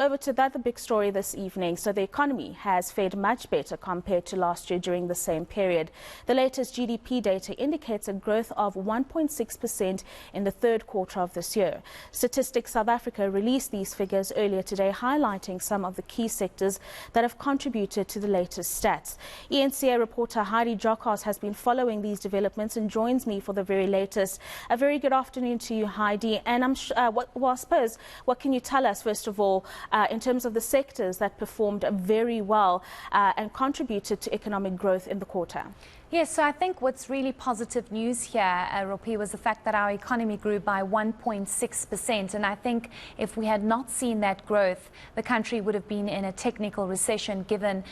Over to the other big story this evening. So the economy has fared much better compared to last year during the same period. The latest GDP data indicates a growth of 1.6% in the third quarter of this year. Statistics South Africa released these figures earlier today, highlighting some of the key sectors that have contributed to the latest stats. eNCA reporter Heidi Giokos has been following these developments and joins me for the very latest. A very good afternoon to you, Heidi. And I suppose, what can you tell us, first of all, in terms of the sectors that performed very well and contributed to economic growth in the quarter? Yes, so I think what's really positive news here, Ropi, was the fact that our economy grew by 1.6%. And I think if we had not seen that growth, the country would have been in a technical recession, given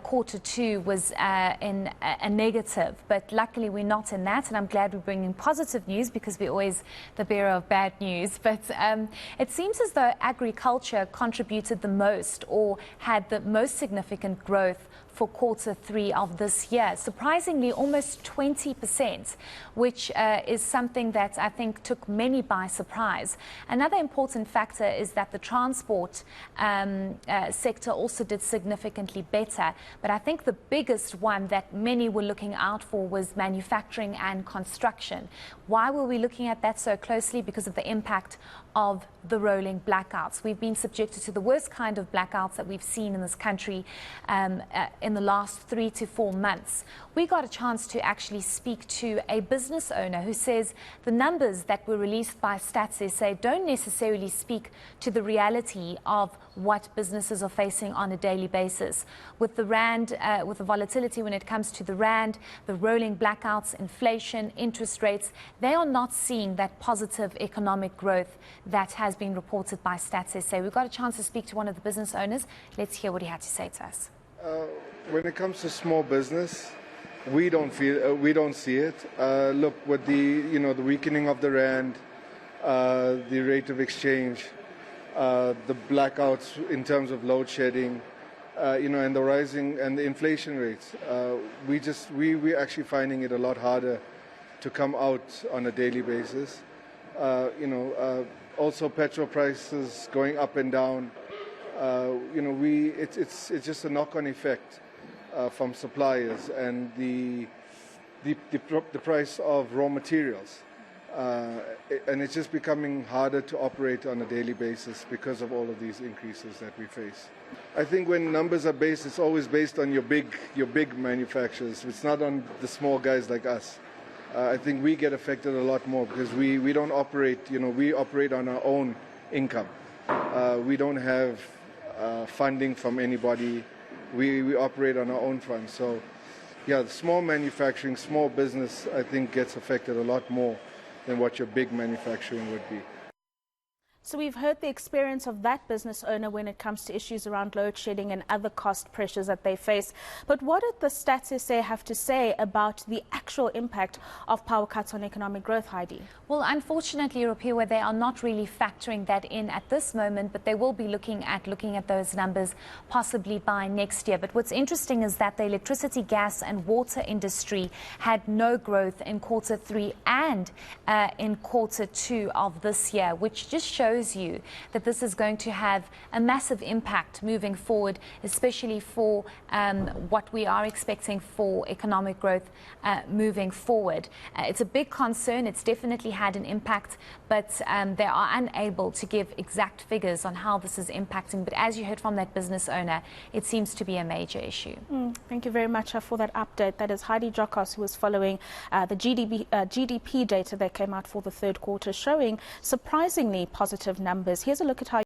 quarter two was in a negative. But luckily, we're not in that. And I'm glad we're bringing positive news, because we're always the bearer of bad news. But it seems as though agriculture contributed the most, or had the most significant growth for quarter three of this year. Surprisingly, almost 20%, which is something that I think took many by surprise. Another important factor is that the transport sector also did significantly better. But I think the biggest one that many were looking out for was manufacturing and construction. Why were we looking at that so closely? Because of the impact of the rolling blackouts. We've been subjected to the worst kind of blackouts that we've seen in this country in the last 3 to 4 months. We got a chance to actually speak to a business owner who says the numbers that were released by Stats SA don't necessarily speak to the reality of what businesses are facing on a daily basis. With the rand, with the volatility when it comes to the rand, the rolling blackouts, inflation, interest rates, they are not seeing that positive economic growth that has been reported by Stats SA. We've got a chance to speak to one of the business owners. Let's hear what he had to say to us. When it comes to small business, we don't see it. Look, with the weakening of the rand, the rate of exchange, the blackouts in terms of load shedding, and the rising and the inflation rates, we're actually finding it a lot harder to come out on a daily basis. Also petrol prices going up and down. It's just a knock-on effect from suppliers and the price of raw materials, and it's just becoming harder to operate on a daily basis because of all of these increases that we face. I think when numbers are based, it's always based on your big manufacturers. It's not on the small guys like us. I think we get affected a lot more because we don't operate. We operate on our own income. We don't have funding from anybody. We operate on our own funds. So, yeah, the small manufacturing, small business, I think gets affected a lot more than what your big manufacturing would be. So we've heard the experience of that business owner when it comes to issues around load shedding and other cost pressures that they face. But what did the Stats SA have to say about the actual impact of power cuts on economic growth, Heidi? Well, unfortunately, Rupiwa, they are not really factoring that in at this moment, but they will be looking at those numbers possibly by next year. But what's interesting is that the electricity, gas and water industry had no growth in quarter three and in quarter two of this year, which just shows you that this is going to have a massive impact moving forward, especially for what we are expecting for economic growth moving forward. It's a big concern. It's definitely had an impact, but they are unable to give exact figures on how this is impacting. But as you heard from that business owner, it seems to be a major issue. Thank you very much for that update. That is Heidi Giokos, who was following the GDP data that came out for the third quarter, showing surprisingly positive numbers. Here's a look at how